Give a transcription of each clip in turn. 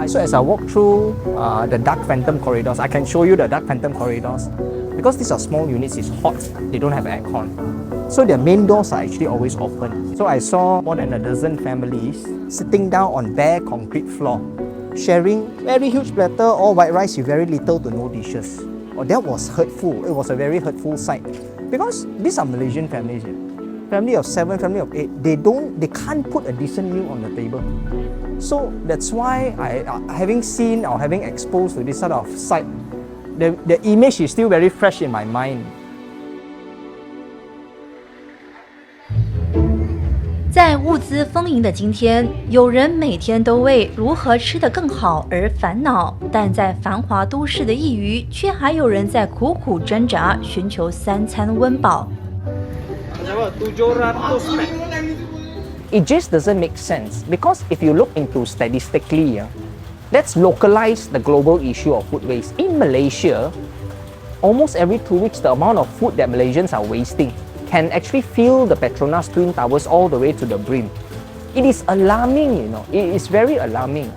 So as I walk through the dark phantom corridors, I can show you the dark phantom corridors. Because these are small units, it's hot, they don't have aircon. So their main doors are actually always open. So I saw more than a dozen families sitting down on bare concrete floor, sharing very huge platter, all white rice with very little to no dishes. Oh, that was hurtful. It was a very hurtful sight. Because these are Malaysian families. Family of 7, family of 8, they can't put a decent meal on the table. So that's why having seen or having exposed to this sort of sight, the image is still very fresh in my mind. 在物资丰盈的今天，有人每天都为如何吃得更好而烦恼，但在繁华都市的一隅，却还有人在苦苦挣扎，寻求3餐温饱。It just doesn't make sense because if you look into statistically, let's localize the global issue of food waste. In Malaysia, almost every 2 weeks, the amount of food that Malaysians are wasting can actually fill the Petronas Twin Towers all the way to the brim. It is alarming, it is very alarming.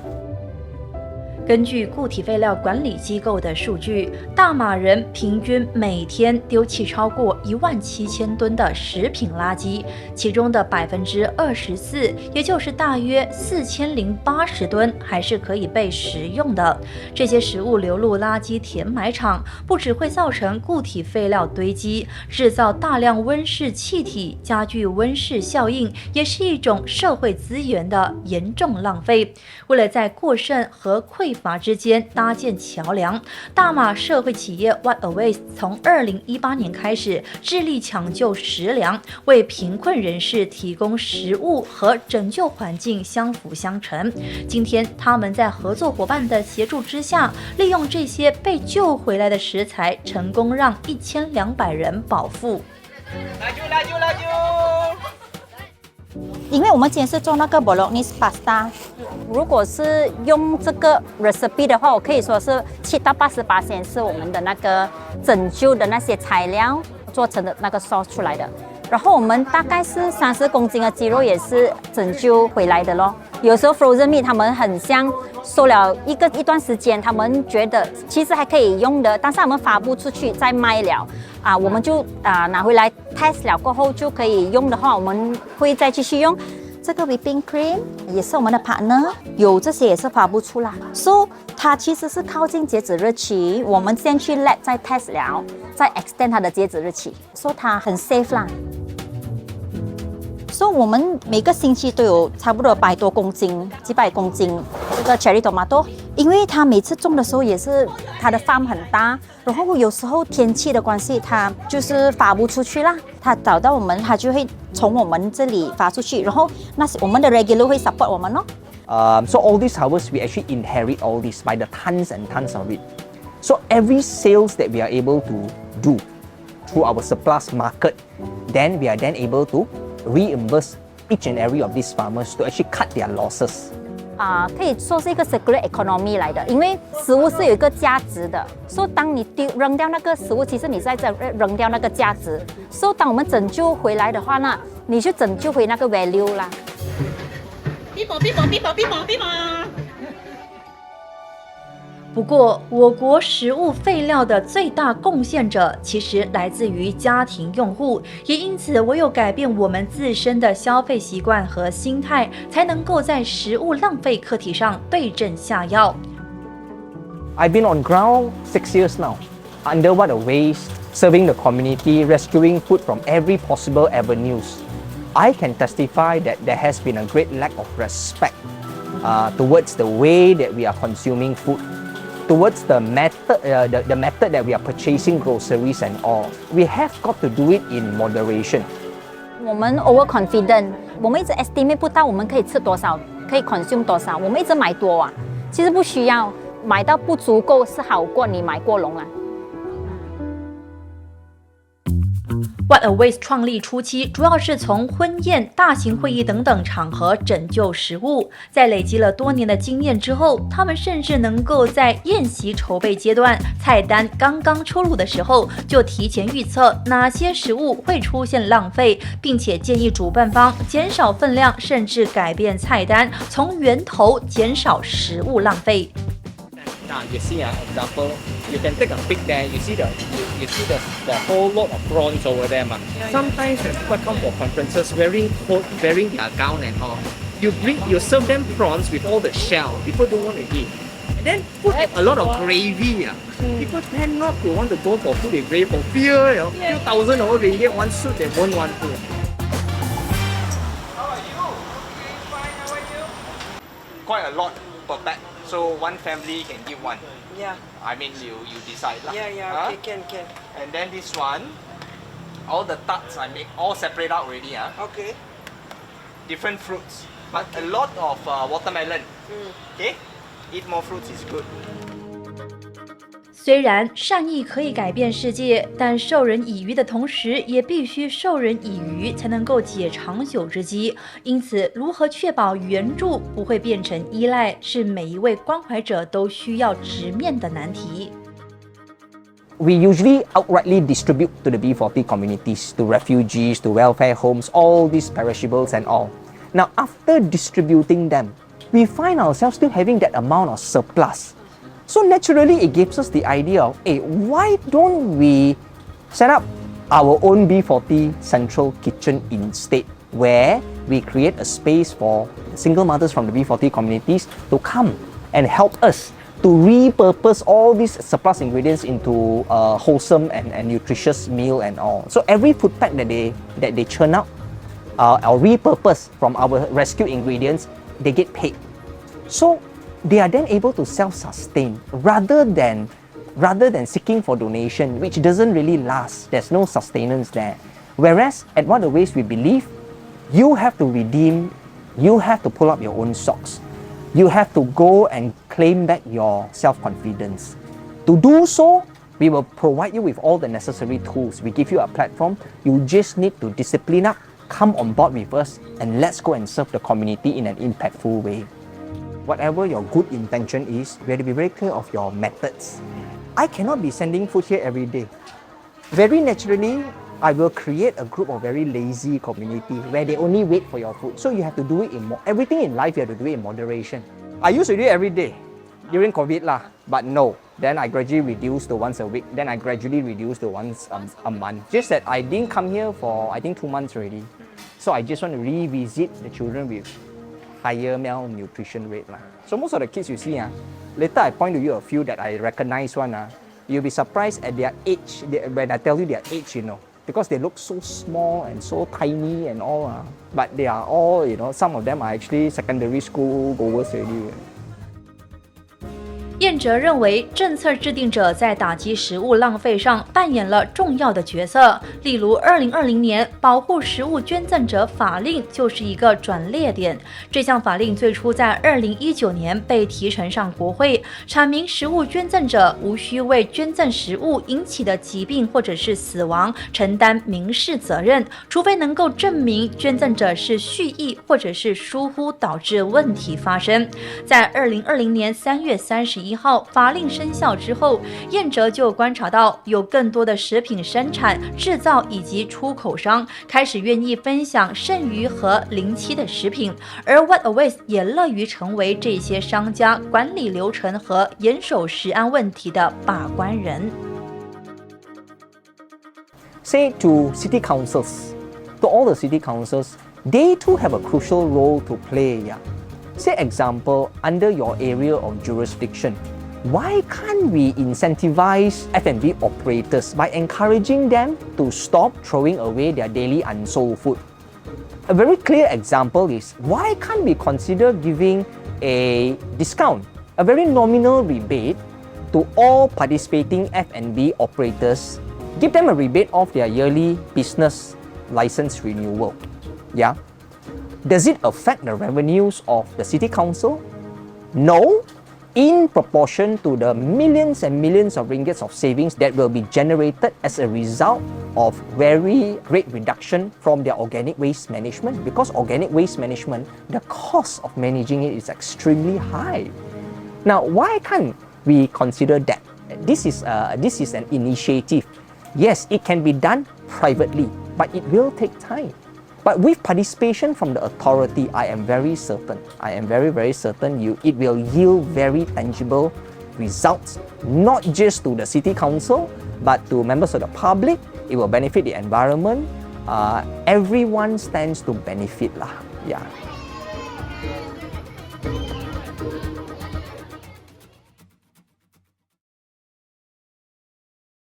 根据固体废料管理机构的数据，大马人平均每天丢弃超过17000吨的食品垃圾，其中的24%，也就是大约4080吨，还是可以被食用的。这些食物流入垃圾填埋场，不只会造成固体废料堆积，制造大量温室气体，加剧温室效应，也是一种社会资源的严重浪费。为了在过剩和匮乏之间搭建桥梁，大马社会企业 What a Waste 从2018年开始致力抢救食粮，为贫困人士提供食物和拯救环境相辅相成。今天他们在合作伙伴的协助之下，利用这些被救回来的食材，成功让1200人饱腹。因为我们今天是做那个 Bolognese pasta， 如果是用这个 recipe 的话，我可以说是7到80%是我们的那个拯救的那些材料做成的那个 sauce 出来的。然后我们大概是30公斤的鸡肉也是拯救回来的咯。有时候 frozen meat 他们很像收了一段时间，他们觉得其实还可以用的，但是他们发不出去再卖了我们就拿回来 test 了过后就可以用的话，我们会再继续用。这个 whipping cream 也是我们的 partner， 有这些也是发不出啦。So 它其实是靠近截止日期，我们先去 lab 再 test 了，再 extend 它的截止日期。So 它很 safe 啦。So 我们每个星期都有差不多100多公斤、几百公斤这个 cherry tomato， 因为它每次种的时候也是它的 farm 很大，然后有时候天气的关系，它就是发不出去啦。它找到我们，它就会从我们这里发出去，然后那我们的 regular 会 support 我们咯。So all these harvests, we actually inherit all this by the tons and tons of it. So every sales that we are able to do through our surplus market, then we are then able to reimburse each and every of these farmers to actually cut their losses. 可以说是一个 circular economy 来的，因为食物是有一个价值的，所以当你扔掉那个食物，其实你是在扔掉那个价值。所以当我们拯救回来的话呢，你就拯救回那个 value 啦。不过，我国食物废料的最大贡献者其实来自于家庭用户，也因此唯有改变我们自身的消费习惯和心态，才能够在食物浪费课题上对症下药。I've been on ground 6 years now, under What a Waste, serving the community, rescuing food from every possible avenues. I can testify that there has been a great lack of respect towards the way that we are consuming food, towards the method that we are purchasing groceries and all. We have got to do it in moderation. 我们 overconfident， 我们一直 estimate 不到我们可以吃多少，可以 consume 多少，我们一直买多其实不需要，买到不足够是好过你买过笼 What a Waste 创立初期，主要是从婚宴、大型会议等等场合拯救食物。在累积了多年的经验之后，他们甚至能够在宴席筹备阶段，菜单刚刚出炉的时候，就提前预测哪些食物会出现浪费，并且建议主办方减少分量，甚至改变菜单，从源头减少食物浪费。Now you see, example, you can take a pic there. You see the whole lot of prawns over there, ma. Sometimes when people come for conferences wearing their gown and all, you serve them prawns with all the shell. People don't want to eat. And then put a lot of gravy. People tend not to want to go for food with gravy for fear, few thousand over ringgit one soup they won't want to. How are you? Fine, how are you? Quite a lot per pack. So one family can give one. Yeah, I mean, you decide lah. yeah, Huh? okay, can. And then this one, all the tarts I make all separate out already. Okay. Different fruits, but a lot of watermelon. Okay, eat more fruits is good. 虽然善意可以改变世界，但授人以鱼的同时，也必须授人以渔，才能够解长久之机。因此，如何确保援助不会变成依赖，是每一位关怀者都需要直面的难题。We usually outrightly distribute to the B40 communities, to refugees, to welfare homes, all these perishables and all. Now, after distributing them, we find ourselves still having that amount of surplus. So naturally, it gives us the idea of, hey, why don't we set up our own B40 central kitchen instead, where we create a space for single mothers from the B40 communities to come and help us to repurpose all these surplus ingredients into a wholesome and nutritious meal and all. So every food pack that they churn out or repurpose from our rescue ingredients, they get paid. So they are then able to self-sustain rather than seeking for donation, which doesn't really last. There's no sustenance there. Whereas at What a Waste, we believe you have to redeem, you have to pull up your own socks. You have to go and claim back your self-confidence. To do so, we will provide you with all the necessary tools. We give you a platform. You just need to discipline up, come on board with us, and let's go and serve the community in an impactful way. Whatever your good intention is, we have to be very clear of your methods. I cannot be sending food here every day. Very naturally, I will create a group of very lazy community where they only wait for your food. So you have to do it everything in life, you have to do it in moderation. I used to do it every day during COVID lah, but no. Then I gradually reduced to once a week. Then I gradually reduced to once a month. Just that I didn't come here for, I think, 2 months already. So I just want to revisit the children with higher malnutrition rate lah. So most of the kids you see, later I point to you a few that I recognize one. You'll be surprised at their age, when I tell you their age, because they look so small and so tiny and all. But they are all, some of them are actually secondary school goers already. 燕哲认为，政策制定者在打击食物浪费上扮演了重要的角色。例如，2020年保护食物捐赠者法令就是一个转捩点。这项法令最初在2019年被提呈上国会，阐明食物捐赠者无需为捐赠食物引起的疾病或者是死亡承担民事责任，除非能够证明捐赠者是蓄意或者是疏忽导致问题发生。在2020年3月31号法令生效之后，燕哲就观察到有更多的食品生产、制造以及出口商开始愿意分享剩余和临期的食品，而 What a Waste 也乐于成为这些商家管理流程和严守食安问题的把关人。Say to city councils, to all the city councils, they too have a crucial role to play. Say example, under your area of jurisdiction, why can't we incentivize F&B operators by encouraging them to stop throwing away their daily unsold food? A very clear example is, why can't we consider giving a discount, a very nominal rebate to all participating F&B operators? Give them a rebate of their yearly business license renewal. Does it affect the revenues of the city council? No. in proportion to the millions and millions of ringgits of savings that will be generated as a result of very great reduction from their organic waste management. Because organic waste management, the cost of managing it is extremely high. Now, why can't we consider that? This is an initiative. Yes, it can be done privately, but it will take time. But with participation from the authority, I am very certain, very certain it will yield very tangible results, not just to the city council, but to members of the public. It will benefit the environment. Everyone stands to benefit lah. Yeah.